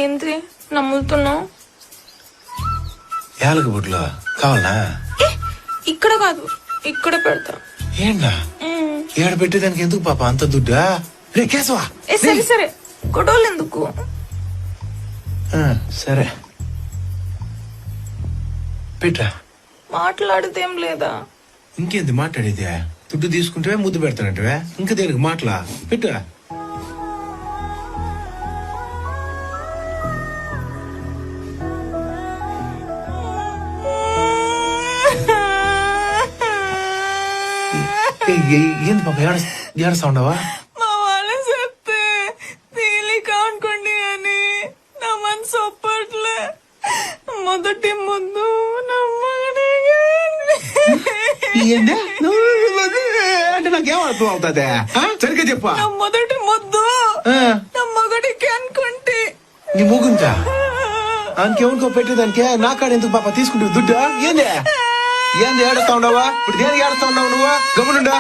ఏంటి నమ్ముతున్నావు? యాలక బుడ్లో కావాలా? ఇక్కడ కాదు, ఇక్కడ పెడతా. ఏంటా ఏడ పెట్టేదానికి ఎందుకు పాప అంత దుడ్డా? రే కేశవా, సరే సరే, గొడవలు ఎందుకు? సరే పెట్టా. మాట్లాడితేం లేదా? ఇంకేంది మాట్లాడేదే? దుడ్డు తీసుకుంటే ముద్దు పెడతానంటే ఇంకా దేనికి మాటలా? పెట్టా. ఏంది పాప ఏడస్తా ఉండవా? మా వాళ్ళని చెప్తే తేలిక అనుకోండి అని నా మనసు ఒప్పట్లే. మొదటి ముందు అంటే నాకేమర్థం అవుతుంది? సరిగ్గా చెప్పా. నా మొదటి ముద్దు నా మొగడికి అనుకుంటే నీ ముగ్గుంటా అంకెవరికో పెట్టేదానికే నా కాడ ఎందుకు పాప తీసుకుంటే దుడ్డా? ఏంది ఏడుస్తా ఉండవా? ఇప్పుడు దేనికి ఏడుస్తా ఉండవు నువ్వు? గమ్మునుండా.